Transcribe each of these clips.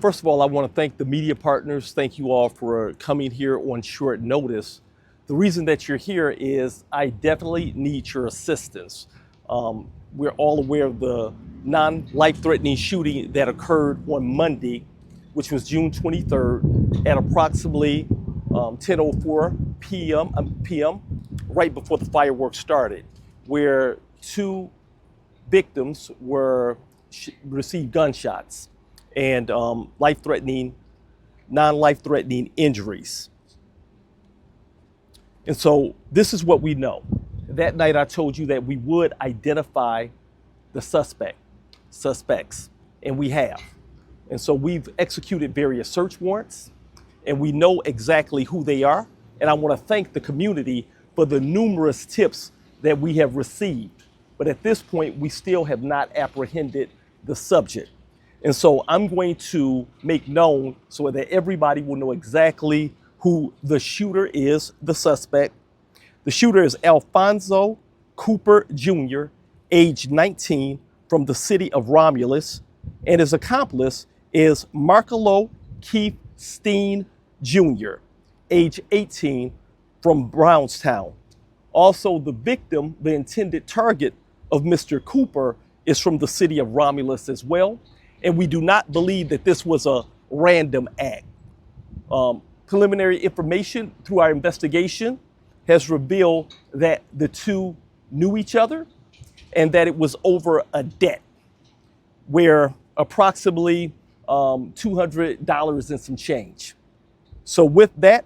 First of all, I want to thank the media partners. Thank you all for coming here on short notice. The reason that you're here is I definitely need your assistance. We're all aware of the non-life-threatening shooting that occurred on Monday, which was June 23rd at approximately 10:04 p.m., right before the fireworks started, where two victims received gunshots and non-life-threatening injuries. And so this is what we know. That night I told you that we would identify the suspects, and we have. And so we've executed various search warrants, and we know exactly who they are. And I want to thank the community for the numerous tips that we have received. But at this point, we still have not apprehended the subject. And so I'm going to make known so that everybody will know exactly who the shooter is, the suspect. The shooter is Alphonso Cooper Jr., age 19, from the city of Romulus. And his accomplice is Marcelo Keith Steen Jr., age 18, from Brownstown. Also, the victim, the intended target of Mr. Cooper, is from the city of Romulus as well. And we do not believe that this was a random act. Preliminary information through our investigation has revealed that the two knew each other and that it was over a debt where approximately $200 and some change. So with that,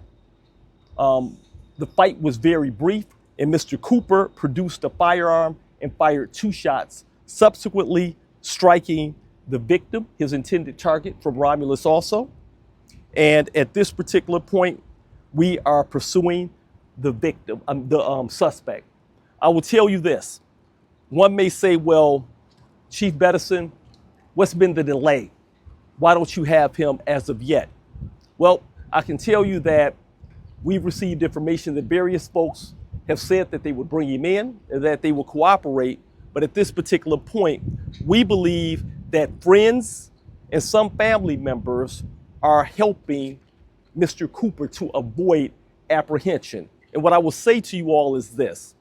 the fight was very brief, and Mr. Cooper produced a firearm and fired 2 shots, subsequently striking the victim, his intended target, from Romulus also. And at this particular point, we are pursuing the victim, the suspect. I will tell you this. One may say, well, Chief Bettison, what's been the delay? Why don't you have him as of yet? Well, I can tell you that we've received information that various folks have said that they would bring him in, and that they will cooperate. But at this particular point, we believe that friends and some family members are helping Mr. Cooper to avoid apprehension. And what I will say to you all is this.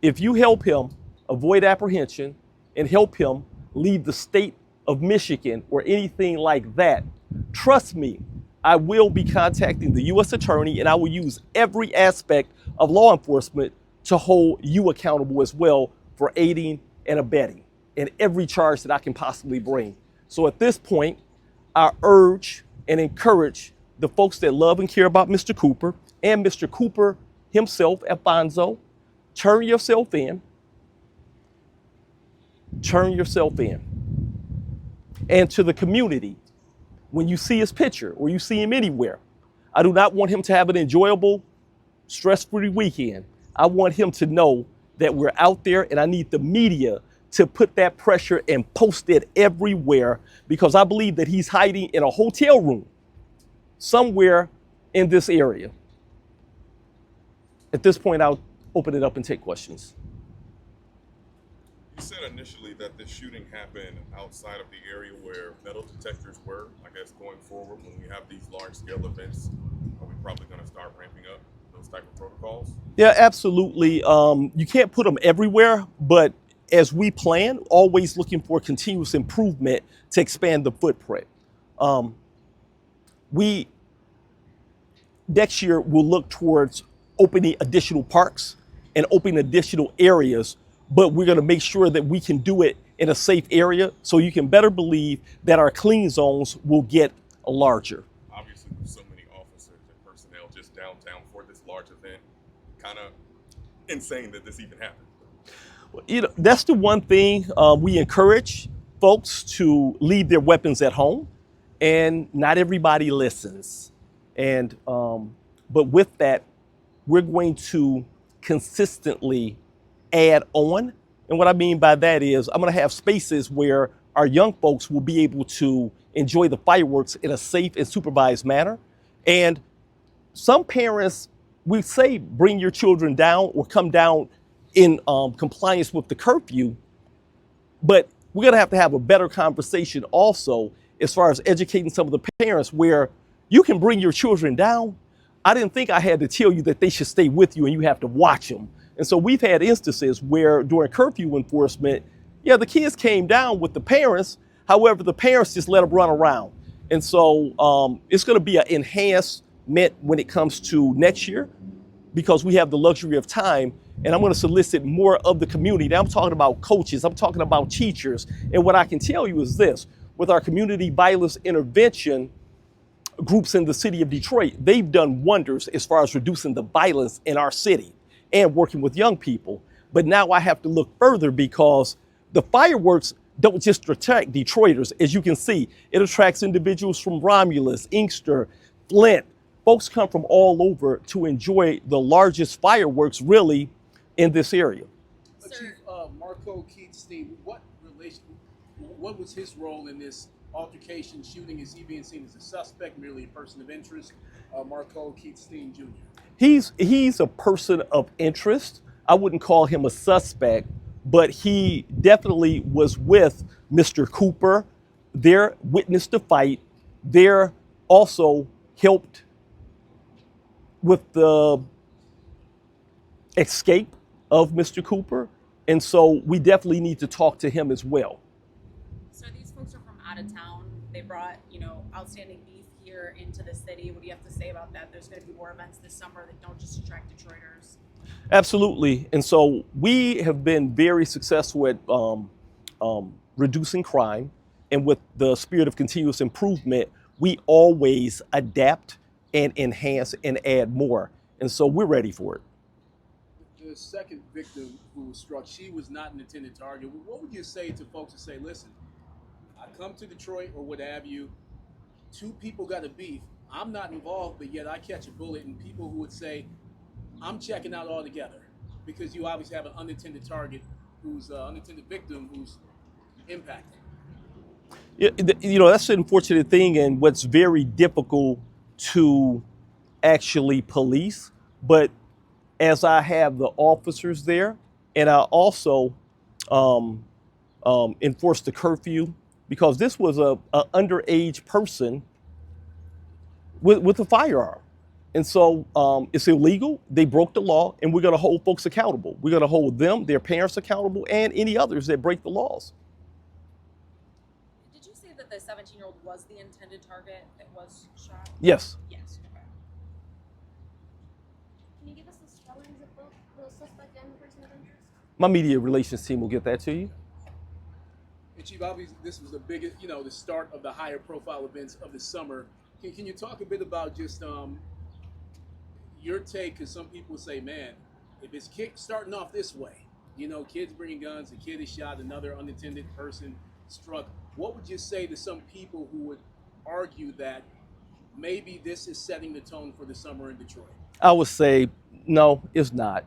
If you help him avoid apprehension and help him leave the state of Michigan or anything like that, trust me, I will be contacting the U.S. Attorney, and I will use every aspect of law enforcement to hold you accountable as well for aiding and abetting in every charge that I can possibly bring. So at this point, I urge and encourage the folks that love and care about Mr. Cooper and Mr. Cooper himself, Alphonso, turn yourself in. Turn yourself in. And to the community, when you see his picture or you see him anywhere, I do not want him to have an enjoyable, stress-free weekend. I want him to know that we're out there, and I need the media to put that pressure and post it everywhere, because I believe that he's hiding in a hotel room somewhere in this area. At this point, I'll open it up and take questions. You said initially that this shooting happened outside of the area where metal detectors were. I guess going forward, when we have these large-scale events, are we probably going to start ramping up those type of protocols? Yeah, absolutely. You can't put them everywhere, but as we plan, always looking for continuous improvement to expand the footprint. We next year will look towards opening additional parks and opening additional areas, but we're going to make sure that we can do it in a safe area, so you can better believe that our clean zones will get larger. Obviously, with so many officers and personnel just downtown for this large event, kind of insane that this even happened. You know, that's the one thing we encourage folks to leave their weapons at home, and not everybody listens. And but with that, we're going to consistently add on. And what I mean by that is I'm going to have spaces where our young folks will be able to enjoy the fireworks in a safe and supervised manner. And some parents, we say bring your children down or come down in compliance with the curfew, but we're going to have a better conversation also as far as educating some of the parents where you can bring your children down. I didn't think I had to tell you that they should stay with you and you have to watch them. And so we've had instances where during curfew enforcement, yeah, the kids came down with the parents. However, the parents just let them run around. And so it's going to be an enhancement when it comes to next year because we have the luxury of time. And I'm going to solicit more of the community. Now I'm talking about coaches. I'm talking about teachers. And what I can tell you is this. With our community violence intervention groups in the city of Detroit, they've done wonders as far as reducing the violence in our city and working with young people. But now I have to look further because the fireworks don't just attract Detroiters. As you can see, it attracts individuals from Romulus, Inkster, Flint. Folks come from all over to enjoy the largest fireworks really in this area. Chief Marco Keatstein, what was his role in this altercation shooting? Is he being seen as a suspect, merely a person of interest? Marco Keatstein Jr. He's a person of interest. I wouldn't call him a suspect, but he definitely was with Mr. Cooper. They're witnessed the fight. They're also helped with the escape of Mr. Cooper. And so we definitely need to talk to him as well. So these folks are from out of town. They brought, outstanding beef here into the city. What do you have to say about that? There's going to be more events this summer that don't just attract Detroiters. Absolutely. And so we have been very successful at reducing crime. And with the spirit of continuous improvement, we always adapt and enhance and add more. And so we're ready for it. The second victim who was struck, she was not an intended target. What would you say to folks who say, listen, I come to Detroit or what have you, two people got a beef, I'm not involved, but yet I catch a bullet, and people who would say, I'm checking out altogether because you obviously have an unintended target who's unintended victim who's impacted. That's the unfortunate thing and what's very difficult to actually police. But as I have the officers there, and I also enforce the curfew, because this was a underage person with a firearm. And so it's illegal. They broke the law, and we're going to hold folks accountable. We're going to hold them, their parents accountable, and any others that break the laws. Did you say that the 17-year-old was the intended target that was shot? Yes. Yes. Okay. Can you give us the spellings of both the suspect and the person of interest? My media relations team will get that to you. And Chief, obviously this was the biggest, the start of the higher profile events of the summer. Can you talk a bit about just your take? Because some people say, man, if it's starting off this way, kids bringing guns, a kid is shot, another unintended person struck. What would you say to some people who would argue that maybe this is setting the tone for the summer in Detroit? I would say, no, it's not.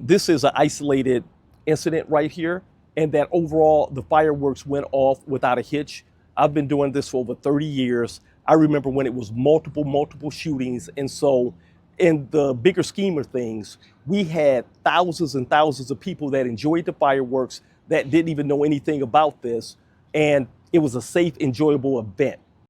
This is an isolated incident right here, and that overall the fireworks went off without a hitch. I've been doing this for over 30 years. I remember when it was multiple shootings. And so in the bigger scheme of things, we had thousands and thousands of people that enjoyed the fireworks that didn't even know anything about this. And it was a safe, enjoyable event.